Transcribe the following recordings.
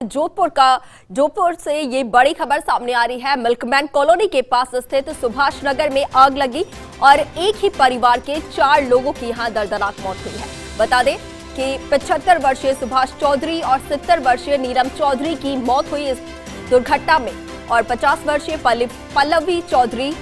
जोधपुर से ये बड़ी खबर सामने आ रही है। मिल्कमैन कॉलोनी के पास स्थित सुभाष नगर में आग लगी और एक ही परिवार के 4 लोगों की यहां दर्दनाक मौत हुई है। बता दें कि 75 वर्षीय सुभाष चौधरी और 70 वर्षीय नीलम चौधरी की मौत हुई इस दुर्घटना में और 50 वर्षीय पल्लवी चौधरी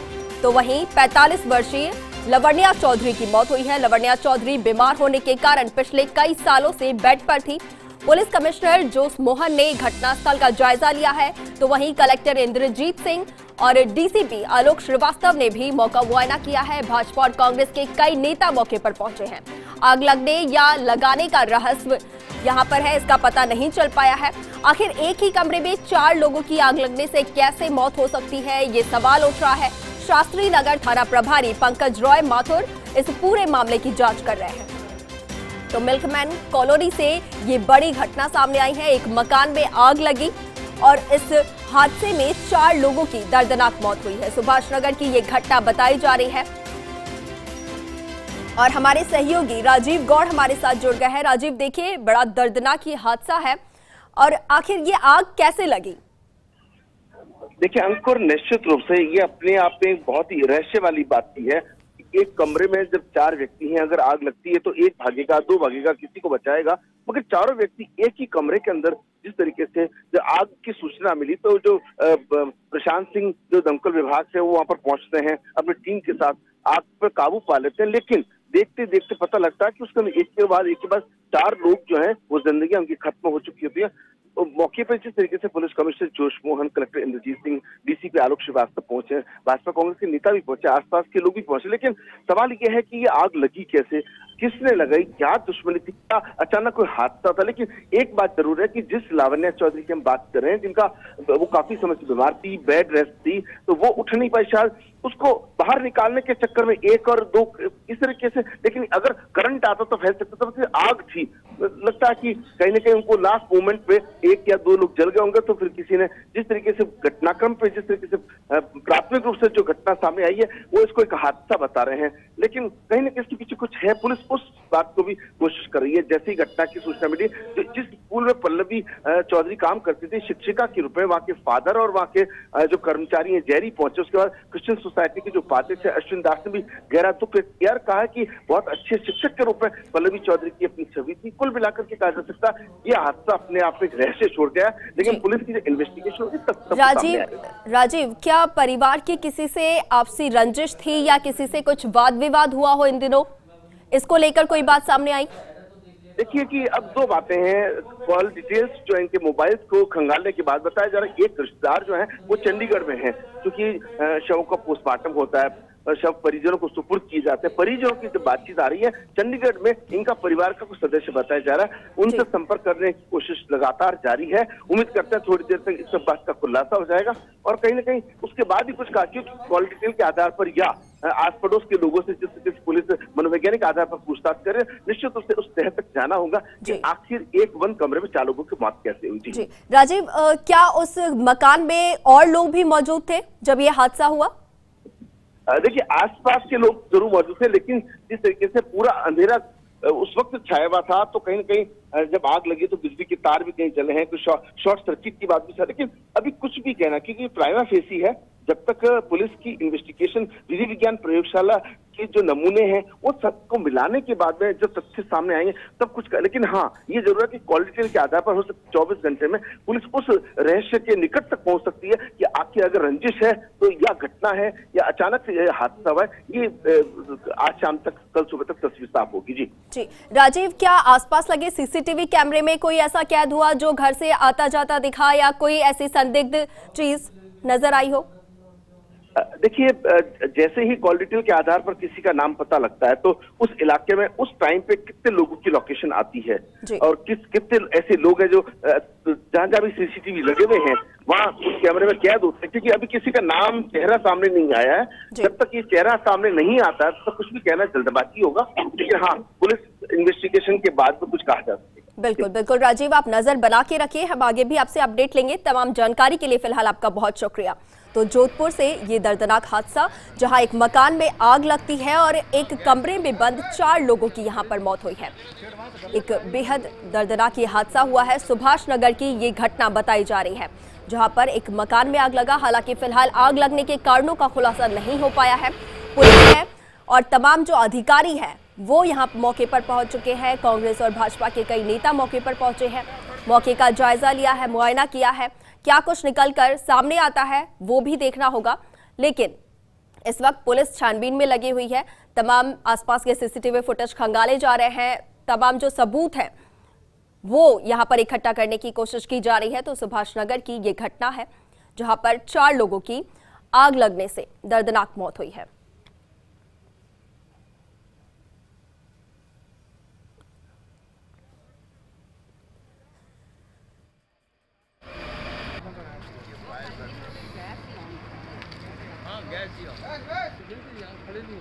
तो वहीं 45 वर्षीय लवण्या चौधरी की मौत हुई है। लवण्या चौधरी बीमार होने के कारण पिछले कई सालों से बेड पर थी। पुलिस कमिश्नर जोस मोहन ने घटनास्थल का जायजा लिया है, तो वहीं कलेक्टर इंद्रजीत सिंह और डीसीपी आलोक श्रीवास्तव ने भी मौका मुआयना किया है। भाजपा और कांग्रेस के कई नेता मौके पर पहुंचे हैं। आग लगने या लगाने का रहस्य यहां पर है, इसका पता नहीं चल पाया है। आखिर एक ही कमरे में 4 लोगों की आग लगने से कैसे मौत हो सकती है, ये सवाल उठ रहा है। शास्त्री नगर थाना प्रभारी पंकज रॉय माथुर इस पूरे मामले की जांच कर रहे हैं। तो मिल्कमैन कॉलोनी से ये बड़ी घटना सामने आई है। एक मकान में आग लगी और इस हादसे में 4 लोगों की दर्दनाक मौत हुई है। सुभाष नगर की ये घटना बताई जा रही है और हमारे सहयोगी राजीव गौड़ हमारे साथ जुड़ गए हैं। राजीव, देखिए बड़ा दर्दनाक ये हादसा है और आखिर ये आग कैसे लगी? देखिए अंकुर, निश्चित रूप से ये अपने आप में बहुत ही रहस्य वाली बात की है। एक कमरे में जब 4 व्यक्ति हैं, अगर आग लगती है तो एक भागेगा, 2 भागेगा, किसी को बचाएगा, मगर चारों व्यक्ति एक ही कमरे के अंदर जिस तरीके से जब आग की सूचना मिली तो जो प्रशांत सिंह जो दमकल विभाग से वो वहां पर पहुंचते हैं, अपनी टीम के साथ आग पर काबू पा लेते हैं। लेकिन देखते देखते पता लगता है कि उसके एक के बाद 4 लोग जो हैं वो जिंदगी उनकी खत्म हो चुकी होती है। तो मौके पर जिस तरीके से पुलिस कमिश्नर जोश मोहन, कलेक्टर इंद्रजीत सिंह, डीसीपी आलोक श्रीवास्तव पहुंचे, भाजपा कांग्रेस के नेता भी पहुंचे, आसपास के लोग भी पहुंचे, लेकिन सवाल ये है कि ये आग लगी कैसे, किसने लगाई, क्या दुश्मनी थी, क्या अचानक कोई हादसा था। लेकिन एक बात जरूर है कि जिस लावण्या चौधरी की हम बात कर रहे हैं, जिनका वो काफी समय से बीमार थी, बेड रेस्ट थी, तो वो उठ नहीं पाई, शायद उसको बाहर निकालने के चक्कर में 1 और 2 इस तरीके से। लेकिन अगर करंट आता तो फैल सकता था, फिर आग थी, लगता है कि कहीं ना कहीं उनको लास्ट मोमेंट पे 1 या 2 लोग जल गए होंगे। तो फिर किसी ने जिस तरीके से घटनाक्रम पे जिस तरीके से प्राथमिक रूप से जो घटना सामने आई है वो इसको एक हादसा बता रहे हैं, लेकिन कहीं ना कहीं इसके पीछे कुछ है। पुलिस उस बात को भी कोशिश कर रही है। जैसे ही घटना की सूचना मिली, जिस स्कूल में पल्लवी चौधरी काम करती थी शिक्षिका के रूप में, वहाँ के फादर और वहाँ के जो कर्मचारी हैं जैरी पहुंचे। उसके बाद क्रिश्चियन सोसाइटी के जो उपाध्यक्ष है अश्विन दास ने भी गहरा दुख यार कहा कि बहुत अच्छे शिक्षक के रूप में पल्लवी चौधरी की अपनी छवि थी। कुल मिलाकर के कहा जा सकता ये हादसा अपने आप में रहस्य छोड़ गया, लेकिन पुलिस की जो इन्वेस्टिगेशन होगी तब राजीव, क्या परिवार की किसी से आपसी रंजिश थी या किसी से कुछ वाद विवाद हुआ हो इन दिनों, इसको लेकर कोई बात सामने आई? देखिए कि अब 2 बातें हैं। कॉल डिटेल्स जो है इनके मोबाइल्स को खंगालने के बाद बताया जा रहा है एक रिश्तेदार जो है वो चंडीगढ़ में है, क्योंकि शव का पोस्टमार्टम होता है, शव परिजनों को सुपुर्द किए जाते हैं। परिजनों की जब बातचीत आ रही है, चंडीगढ़ में इनका परिवार का कुछ सदस्य बताया जा रहा है, उनसे संपर्क करने की कोशिश लगातार जारी है। उम्मीद करते हैं थोड़ी देर तक इस सब बात का खुलासा हो जाएगा और कहीं ना कहीं उसके बाद ही कुछ कहा, क्योंकि कॉल डिटेल के आधार पर या आस पड़ोस के लोगों से जिस पुलिस मनोवैज्ञानिक आधार पर पूछताछ करे, निश्चित रूप से उस तह तक जाना होगा कि आखिर एक बंद कमरे में 4 लोगों की मौत कैसे हुई। जी राजीव, क्या उस मकान में और लोग भी मौजूद थे जब ये हादसा हुआ? देखिए आसपास के लोग जरूर मौजूद थे, लेकिन जिस तरीके से पूरा अंधेरा उस वक्त छाया हुआ था, तो कहीं ना कहीं जब आग लगी तो बिजली के तार भी कहीं जले हैं, कुछ शॉर्ट सर्किट की बात भी था। लेकिन अभी कुछ भी कहना, क्योंकि प्राइमा फेसी है, जब तक पुलिस की इन्वेस्टिगेशन विधि विज्ञान प्रयोगशाला के जो नमूने हैं वो सबको मिलाने के बाद में जब तथ्य सामने आएंगे तब कुछ कर। लेकिन हाँ ये जरूर है कि कॉल डिटेल के आधार पर हो सकता 24 घंटे में पुलिस उस रहस्य के निकट तक पहुंच सकती है कि आखिर अगर रंजिश है तो या घटना है या अचानक से हादसा हुआ है। ये आज शाम तक, कल सुबह तक तस्वीर साफ होगी। जी राजीव, क्या आसपास लगे सीसीटीवी कैमरे में कोई ऐसा कैद हुआ जो घर से आता जाता दिखा या कोई ऐसी संदिग्ध चीज नजर आई हो? देखिए जैसे ही कॉल डिटेल के आधार पर किसी का नाम पता लगता है तो उस इलाके में उस टाइम पे कितने लोगों की लोकेशन आती है और कितने ऐसे लोग हैं जो जहां भी सीसीटीवी लगे हुए हैं वहां उस कैमरे में कैद होते हैं, क्योंकि अभी किसी का नाम चेहरा सामने नहीं आया है। जब तक ये चेहरा सामने नहीं आता तो कुछ भी कहना जल्दबाजी होगा, लेकिन हाँ पुलिस इन्वेस्टिगेशन के बाद में कुछ कहा जा सकता है। बिल्कुल बिल्कुल राजीव, आप नजर बना के रखिए, हम आगे भी आपसे अपडेट लेंगे। तमाम जानकारी के लिए फिलहाल आपका बहुत शुक्रिया। तो जोधपुर से ये दर्दनाक हादसा, जहां एक मकान में आग लगती है और एक कमरे में बंद 4 लोगों की यहां पर मौत हुई है। एक बेहद दर्दनाक ये हादसा हुआ है। सुभाष नगर की ये घटना बताई जा रही है, जहां पर एक मकान में आग लगा। हालांकि फिलहाल आग लगने के कारणों का खुलासा नहीं हो पाया है। पुलिस है और तमाम जो अधिकारी हैं वो यहाँ मौके पर पहुंच चुके हैं। कांग्रेस और भाजपा के कई नेता मौके पर पहुंचे हैं, मौके का जायजा लिया है, मुआयना किया है। क्या कुछ निकलकर सामने आता है वो भी देखना होगा, लेकिन इस वक्त पुलिस छानबीन में लगी हुई है। तमाम आसपास के सीसीटीवी फुटेज खंगाले जा रहे हैं, तमाम जो सबूत है वो यहां पर इकट्ठा करने की कोशिश की जा रही है। तो सुभाष नगर की ये घटना है, जहां पर 4 लोगों की आग लगने से दर्दनाक मौत हुई है। गैस जी खड़े नहीं